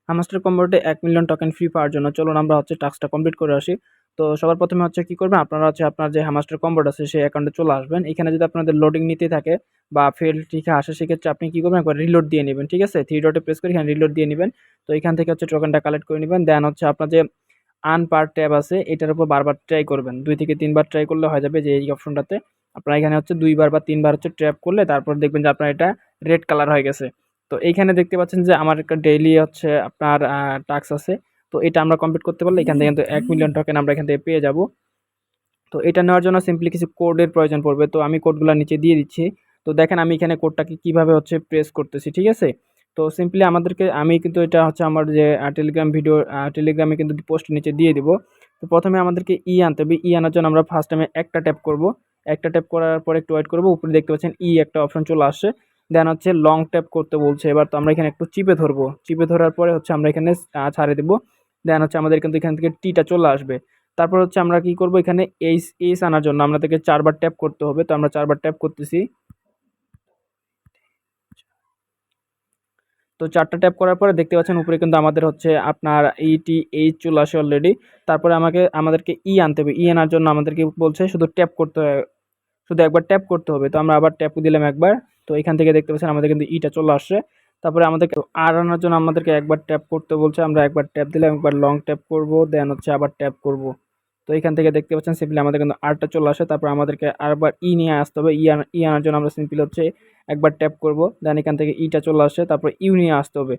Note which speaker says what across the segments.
Speaker 1: Hamster কম্বোতে 1 million token free পাওয়ার জন্য চলুন আমরা হচ্ছে টাস্কটা কমপ্লিট করে আসি। তো সবার প্রথমে হচ্ছে কি করবেন, আপনারা হচ্ছে আপনার যে হামাস্টার কম্বোটা আছে সেই অ্যাকাউন্টে চলে আসবেন। এখানে যদি আপনাদের লোডিং নিতে থাকে বা ফেল লিখে আসে সেক্ষেত্রে আপনি কি করবেন, একবার রিলোড দিয়ে নেবেন। ঠিক আছে, থ্রি ডটে প্রেস করে এখানে রিলোড দিয়ে নেবেন। তো এখান থেকে হচ্ছে টোকেনটা কালেক্ট করে নেবেন। দেন হচ্ছে আপনার যে আনপার ট্যাব আছে এটার উপর বারবার ট্রাই করবেন, 2 থেকে 3 বার ট্রাই করলে হয়ে যাবে যে এই অপশনটাতে। আপনারা এখানে হচ্ছে 2 বার বা 3 বার হচ্ছে ট্র্যাপ করলে তারপর দেখবেন যে আপনার এটা রেড কালার হয়ে গেছে। তো এইখানে দেখতে পাচ্ছেন যে আমার একটা ডেইলি হচ্ছে আপনার টাস্ক আছে। তো এটা আমরা কমপ্লিট করতে পারলে এখান থেকে কিন্তু 1 মিলিয়ন টোকেন আমরা এখান থেকে পেয়ে যাব। তো এটা নেওয়ার জন্য সিম্পলি কিছু কোডের প্রয়োজন পড়বে। তো আমি কোডগুলো নিচে দিয়ে দিচ্ছি। তো দেখেন আমি এখানে কোডটাকে কিভাবে হচ্ছে প্রেস করতেছি। ঠিক আছে, তো সিম্পলি আমি কিন্তু এটা হচ্ছে আমার যে টেলিগ্রাম ভিডিও টেলিগ্রামে কিন্তু পোস্ট নিচে দিয়ে দিব। তো প্রথমে আমাদেরকে আনতে হবে। আনার জন্য আমরা ফার্স্ট টাইমে একটা ট্যাপ করব। একটা ট্যাপ করার পর একটু ওয়েট করব। উপরে দেখতে পাচ্ছেন একটা অপশন চলে আসছে। দেন হচ্ছে লং ট্যাপ করতে বলছে। এবার তো আমরা এখানে একটু চিপে ধরবো। চিপে ধরার পরে হচ্ছে আমরা এখানে ছাড়ে দেব। দেন হচ্ছে আমাদের কিন্তু এখান থেকে টিটা চলে আসবে। তারপর হচ্ছে আমরা কি করব, এখানে এইচ আনার জন্য আমাদেরকে 4 বার ট্যাপ করতে হবে। তো আমরা 4 বার ট্যাপ করতেছি। তো 4টা ট্যাপ করার পরে দেখতে পাচ্ছেন উপরে কিন্তু আমাদের হচ্ছে আপনার এইচ চলে আসে অলরেডি। তারপরে আমাদেরকে আনতে হবে। আনার জন্য আমাদেরকে বলছে শুধু ট্যাপ করতে হয়, শুধু একবার ট্যাপ করতে হবে। তো আমরা আবার ট্যাপ দিলাম একবার। তো এখান থেকে দেখতে পাচ্ছেন আমাদের কিন্তু ইটা চলে আসছে। তারপরে আমাদেরকে আর আনার জন্য আমাদেরকে একবার ট্যাপ করতে বলছে। আমরা একবার ট্যাপ দিলাম, একবার লং ট্যাপ করব, দেন হচ্ছে আবার ট্যাপ করব। তো এখান থেকে দেখতে পাচ্ছেন সিম্পলি আমাদের কিন্তু আরটা চলে আসে। তারপর আমাদেরকে আরবার নিয়ে আসতে হবে। আনার জন্য আমরা সিম্পলি হচ্ছে একবার ট্যাপ করব, দেন এখান থেকে ইটা চলে আসে। তারপর নিয়ে আসতে হবে।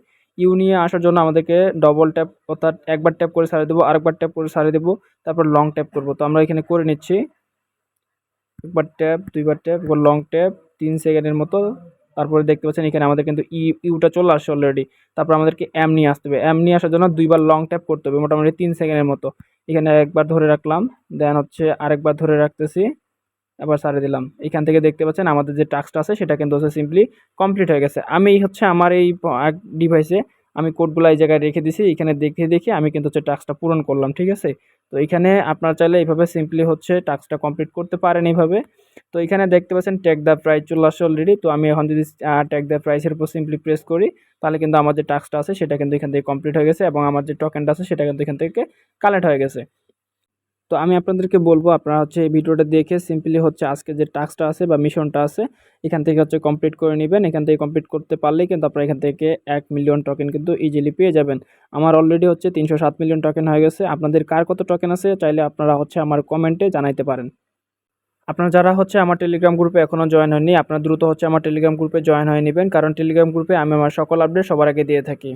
Speaker 1: নিয়ে আসার জন্য আমাদেরকে ডবল ট্যাপ অর্থাৎ একবার ট্যাপ করে ছাড়িয়ে দেবো, আরেকবার ট্যাপ করে ছাড়িয়ে দেবো, তারপর লং ট্যাপ করব। তো আমরা এখানে করে নিচ্ছি। একবার ট্যাপ, 2 বার ট্যাপ, একবার লং ট্যাপ, 3 সেকেন্ডের মতো। তারপরে দেখতে পাচ্ছেন এখানে আমাদের কিন্তু ইউটা চলে আসছে অলরেডি। তারপর আমাদেরকে নিয়ে আসতে হবে। নিয়ে আসার জন্য 2 বার লং ট্যাপ করতে হবে, মোটামুটি 3 সেকেন্ডের মতো। এখানে একবার ধরে রাখলাম, দেন হচ্ছে আরেকবার ধরে রাখতেছি, আবার ছাড়ে দিলাম। এখান থেকে দেখতে পাচ্ছেন আমাদের যে টাস্কটা আছে সেটা কিন্তু হচ্ছে সিম্পলি কমপ্লিট হয়ে গেছে। আমি হচ্ছে আমার এই ডিভাইসে আমি কোডগুলো এই জায়গায় রেখে দিছি। এখানে দেখে দেখে আমি কিন্তু হচ্ছে টাস্কটা পূরণ করলাম। ঠিক আছে, তো এখানে আপনারা চাইলে এইভাবে সিম্পলি হচ্ছে টাস্কটা কমপ্লিট করতে পারেন এইভাবে। তো এখানে দেখতে পাচ্ছেন ট্যাগ দ্য প্রাইস চলে আসছে অলরেডি। তো আমি এখন যদি ট্যাগ দ্য প্রাইসের উপর সিম্পলি প্রেস করি তাহলে কিন্তু আমার যে টাস্কটা আছে সেটা কিন্তু এখান থেকে কমপ্লিট হয়ে গেছে এবং আমার যে টোকেনটা আছে সেটা কিন্তু এখান থেকে কালেক্ট হয়ে গেছে। তো আমি আপনাদেরকে বলবো আপনারা হচ্ছে এই ভিডিওটা দেখে সিম্পলি হচ্ছে আজকে যে টাস্কটা আছে বা মিশনটা আছে এখান থেকে হচ্ছে কমপ্লিট করে নেবেন। এখান থেকে কমপ্লিট করতে পারলেই কিন্তু আপনারা এখান থেকে 1 মিলিয়ন টোকেন কিন্তু ইজিলি পেয়ে যাবেন। আমার অলরেডি হচ্ছে 307 মিলিয়ন টোকেন হয়ে গেছে। আপনাদের কার কত টোকেন আছে চাইলে আপনারা হচ্ছে আমার কমেন্টে জানাইতে পারেন। আপনারা যারা হচ্ছে আমার টেলিগ্রাম গ্রুপে এখনও জয়েন হয়নি আপনারা দ্রুত হচ্ছে আমার টেলিগ্রাম গ্রুপে জয়েন হয়ে নেবেন, কারণ টেলিগ্রাম গ্রুপে আমি আমার সকল আপডেট সবার আগে দিয়ে থাকি।